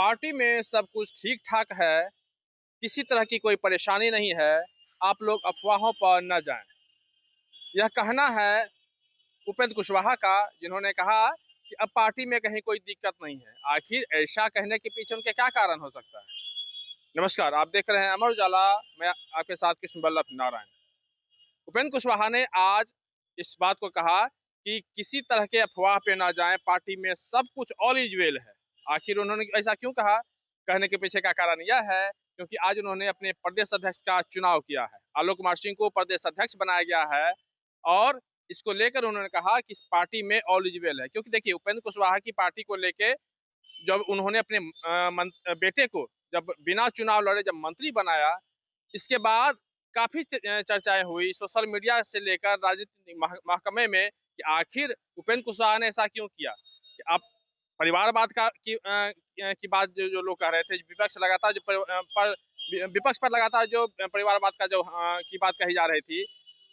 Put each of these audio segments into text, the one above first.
Party में सब कुछ ठीक-ठाक है, किसी तरह की कोई परेशानी नहीं है, आप लोग अफ़वाहों पर न जाएँ। यह कहना है उपेंद्र कुशवाहा का, जिन्होंने कहा कि अब पार्टी में कहीं कोई दिक्कत नहीं है। आखिर ऐसा कहने के पीछे उनके क्या कारण हो सकता है? नमस्कार, आप देख रहे हैं अमर उजाला, मैं आपके साथ कृष्ण बल्लभ नारायण। उपेंद्र कुशवाहा ने आज इस बात को कहा कि किसी तरह के अफ़वाह पे ना जाएँ, पार्टी में सब कुछ ऑल इज़ वेल है। आखिर उन्होंने ऐसा क्यों कहा? कहने के पीछे का कारण यह है क्योंकि आज उन्होंने अपने प्रदेश अध्यक्ष का चुनाव किया है। आलोक कुमार सिंह को प्रदेश अध्यक्ष बनाया गया है और इसको लेकर उन्होंने कहा कि इस पार्टी में ऑल इज़ वेल है। क्योंकि देखिए, उपेंद्र कुशवाहा की पार्टी को लेके जब उन्होंने अपने बेटे को जब बिना चुनाव लड़े जब मंत्री बनाया, इसके बाद काफ़ी चर्चाएँ हुई सोशल मीडिया से लेकर राजनीतिक महकमे में कि आखिर उपेंद्र कुशवाहा ने ऐसा क्यों किया? कि आप परिवारवाद की बात जो लोग कह रहे थे, विपक्ष लगातार जो विपक्ष पर लगातार जो परिवारवाद का जो की बात कही जा रही थी,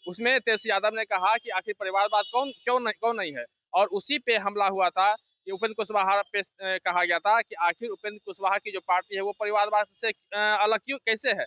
उसमें तेजस्वी यादव ने कहा कि आखिर परिवारवाद कौन नहीं है? और उसी पे हमला हुआ था कि उपेंद्र कुशवाहा पे कहा गया था कि आखिर उपेंद्र कुशवाहा की जो पार्टी है वो परिवारवाद से अलग क्यों कैसे है?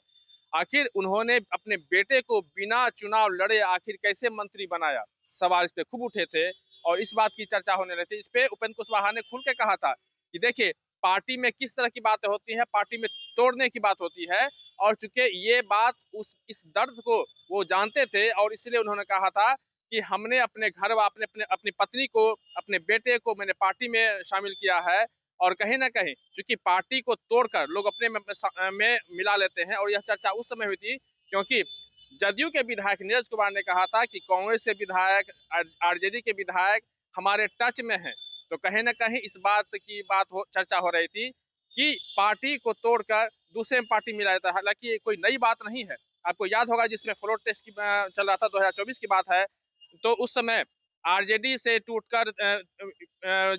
आखिर उन्होंने अपने बेटे को बिना चुनाव लड़े आखिर कैसे मंत्री बनाया? सवाल इस पे खूब उठे थे और इस बात की चर्चा होने लगी थी। इस पे उपेंद्र कुशवाहा ने खुल के कहा था कि देखिए, पार्टी में किस तरह की बातें होती हैं, पार्टी में तोड़ने की बात होती है और चूँकि ये बात उस इस दर्द को वो जानते थे और इसलिए उन्होंने कहा था कि हमने अपने घर व अपने अपने अपनी पत्नी को, अपने बेटे को मैंने पार्टी में शामिल किया है और कहीं न कहीं चूँकि पार्टी को तोड़कर लोग अपने में मिला लेते हैं और यह चर्चा उस समय हुई थी क्योंकि जदयू के विधायक नीरज कुमार ने कहा था कि कांग्रेस के विधायक, आरजेडी के विधायक हमारे टच में हैं। तो कहीं न कहीं इस बात की चर्चा हो रही थी कि पार्टी को तोड़कर दूसरे में पार्टी मिला जाता है। हालाँकि ये कोई नई बात नहीं है। आपको याद होगा जिसमें फ्लोर टेस्ट की चल रहा था 2024 की बात है। तो उस समय आरजेडी से टूटकर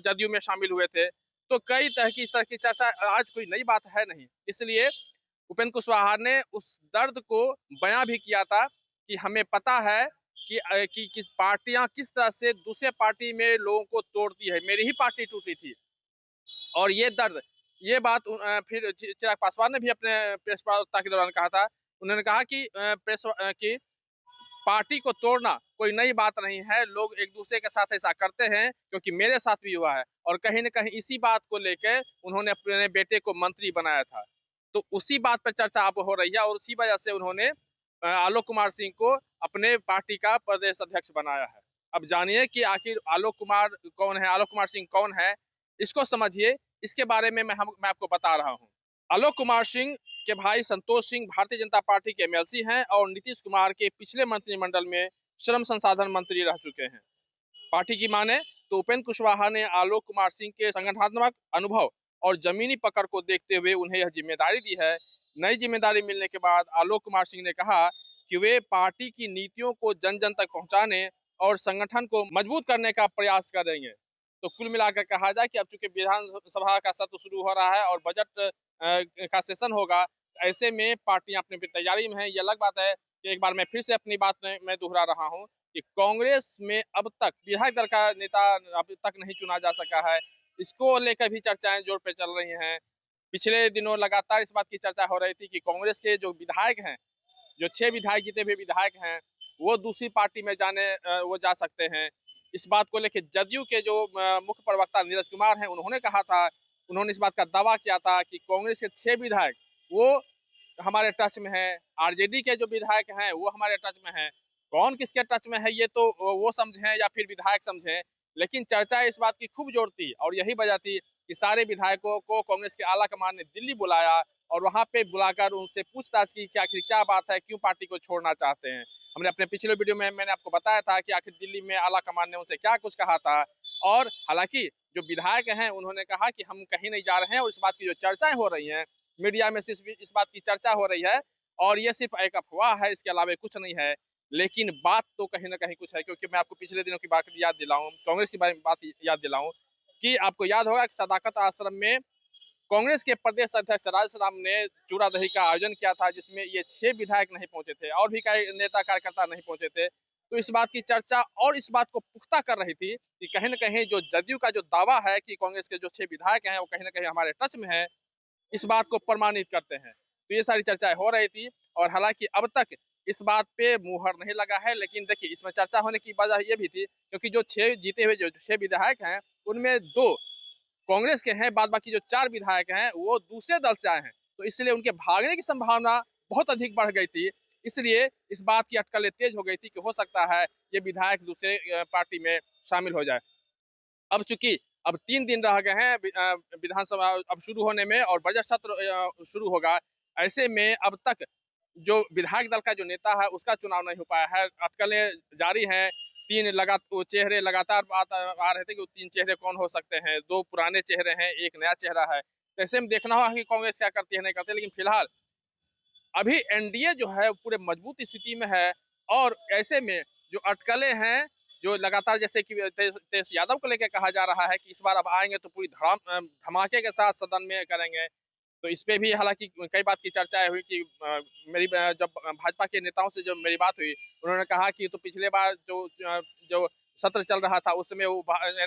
जदयू में शामिल हुए थे। तो कई तरह की इस तरह की चर्चा आज कोई नई बात है नहीं। इसलिए उपेंद्र कुशवाहा ने उस दर्द को बयां भी किया था कि हमें पता है कि किस पार्टियां किस तरह से दूसरे पार्टी में लोगों को तोड़ती है। मेरी ही पार्टी टूटी थी और ये दर्द, ये बात फिर चिराग पासवान ने भी अपने प्रेस वार्ता के दौरान कहा था। उन्होंने कहा कि कि पार्टी को तोड़ना कोई नई बात नहीं है, लोग एक दूसरे के साथ ऐसा करते हैं क्योंकि मेरे साथ भी हुआ है और कहीं न कहीं इसी बात को लेके उन्होंने अपने बेटे को मंत्री बनाया था। तो उसी बात पर चर्चा अब हो रही है और उसी वजह से उन्होंने आलोक कुमार सिंह को अपने पार्टी का प्रदेश अध्यक्ष बनाया है। अब जानिए कि आखिर आलोक कुमार कौन है, आलोक कुमार सिंह कौन है? इसको समझिए, इसके बारे में मैं आपको बता रहा हूँ। आलोक कुमार सिंह के भाई संतोष सिंह भारतीय जनता पार्टी के एमएलसी हैं और नीतीश कुमार के पिछले मंत्रिमंडल में श्रम संसाधन मंत्री रह चुके हैं। पार्टी की माने तो उपेंद्र कुशवाहा ने आलोक कुमार सिंह के संगठनात्मक अनुभव और जमीनी पकड़ को देखते हुए उन्हें यह जिम्मेदारी दी है। नई जिम्मेदारी मिलने के बाद आलोक कुमार सिंह ने कहा कि वे पार्टी की नीतियों को जन जन तक पहुंचाने और संगठन को मजबूत करने का प्रयास करेंगे। तो कुल मिलाकर कहा जाए कि अब चूंकि विधानसभा का सत्र शुरू हो रहा है और बजट का सेशन होगा, ऐसे में पार्टियां अपनी तैयारी में है। ये अलग बात है कि एक बार मैं फिर से अपनी बात में मैं दोहरा रहा हूँ कि कांग्रेस में अब तक विधायक दल का नेता अभी तक नहीं चुना जा सका है। इसको लेकर भी चर्चाएं जोर पे चल रही हैं। पिछले दिनों लगातार इस बात की चर्चा हो रही थी कि कांग्रेस के जो विधायक हैं, जो 6 विधायक जीते हुए विधायक हैं, वो दूसरी पार्टी में वो जा सकते हैं। इस बात को लेके जदयू के जो मुख्य प्रवक्ता नीरज कुमार हैं, उन्होंने कहा था, उन्होंने इस बात का दावा किया था कि कांग्रेस के 6 विधायक वो हमारे टच में हैं, आरजेडी के जो विधायक हैं, वो हमारे टच में हैं। कौन किसके टच में है ये तो वो समझें या फिर विधायक समझें, लेकिन चर्चा इस बात की खूब जोर थी और यही वजह थी कि सारे विधायकों को कांग्रेस के आला कमान ने दिल्ली बुलाया और वहां पे बुलाकर उनसे पूछताछ की कि आखिर क्या बात है, क्यों पार्टी को छोड़ना चाहते हैं। हमने अपने पिछले वीडियो में मैंने आपको बताया था कि आखिर दिल्ली में आला कमान ने उनसे क्या कुछ कहा था और हालांकि जो विधायक हैं उन्होंने कहा कि हम कहीं नहीं जा रहे हैं और इस बात की जो चर्चाएं हो रही हैं मीडिया में, सिर्फ इस बात की चर्चा हो रही है और ये सिर्फ एक अफवाह है, इसके अलावा कुछ नहीं है। लेकिन बात तो कहीं ना कहीं कुछ है क्योंकि मैं आपको पिछले दिनों की बात याद दिलाऊं, कांग्रेस की बात याद दिलाऊं कि आपको याद होगा कि सदाकत आश्रम में कांग्रेस के प्रदेश अध्यक्ष राजाराम ने चूड़ा दही का आयोजन किया था जिसमें ये 6 विधायक नहीं पहुंचे थे और भी कई नेता कार्यकर्ता नहीं पहुंचे थे। तो इस बात की चर्चा और इस बात को पुख्ता कर रही थी कि कहीं न कहीं जो जदयू का जो दावा है कि कांग्रेस के जो 6 विधायक हैं वो कहीं न कहीं हमारे टच में हैं, इस बात को प्रमाणित करते हैं। तो ये सारी चर्चाएं हो रही थी और हालांकि अब तक इस बात पे मुहर नहीं लगा है, लेकिन देखिए इसमें चर्चा होने की वजह ये भी थी क्योंकि जो 6 जीते हुए जो 6 विधायक हैं, उनमें 2 कांग्रेस के हैं, बाद बाकी जो 4 विधायक हैं वो दूसरे दल से आए हैं। तो इसलिए उनके भागने की संभावना बहुत अधिक बढ़ गई थी। इसलिए इस बात की अटकलें तेज हो गई थी कि हो सकता है ये विधायक दूसरे पार्टी में शामिल हो जाए। अब चूंकि अब 3 दिन रह गए हैं विधानसभा अब शुरू होने में और बजट सत्र शुरू होगा। ऐसे में अब तक जो विधायक दल का जो नेता है उसका चुनाव नहीं हो पाया है। अटकलें जारी हैं। 3 चेहरे लगातार आ रहे थे कि 3 चेहरे कौन हो सकते हैं। 2 पुराने चेहरे हैं, 1 नया चेहरा है। तो ऐसे में देखना होगा कि कांग्रेस क्या करती है, नहीं करती है। लेकिन फिलहाल अभी एनडीए जो है पूरे मजबूत स्थिति में है और ऐसे में जो अटकलें हैं, जो लगातार जैसे कि तेज यादव को लेकर कहा जा रहा है कि इस बार अब आएंगे तो पूरी धमाके के साथ सदन में करेंगे। तो इस पे भी हालांकि कई बात की चर्चाएं हुई कि जब भाजपा के नेताओं से जब मेरी बात हुई, उन्होंने कहा कि तो पिछले बार जो सत्र चल रहा था उसमें वो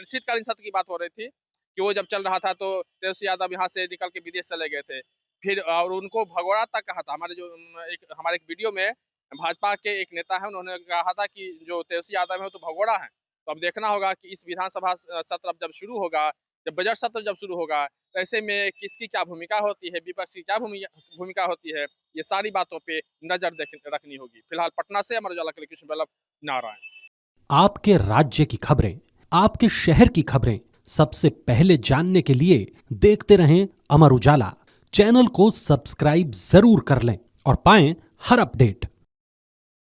शीतकालीन सत्र की बात हो रही थी कि वो जब चल रहा था तो तेजस्वी यादव यहाँ से निकल के विदेश चले गए थे। फिर और उनको भगोड़ा तक कहा था। हमारे एक वीडियो में भाजपा के एक नेता है, उन्होंने कहा था कि जो तेजस्वी यादव है तो भगोड़ा है। तो अब देखना होगा कि इस विधानसभा सत्र अब जब शुरू होगा, जब बजट सत्र जब शुरू होगा, तो ऐसे में किसकी क्या भूमिका होती है, विपक्ष की क्या भूमिका होती है, ये सारी बातों पे नजर रखनी होगी। फिलहाल पटना से अमर उजाला के लिए कृष्ण बल्लभ, नारायण। आपके राज्य की खबरें, आपके शहर की खबरें सबसे पहले जानने के लिए देखते रहें अमर उजाला। चैनल को सब्सक्राइब जरूर कर लें और पाएं हर अपडेट।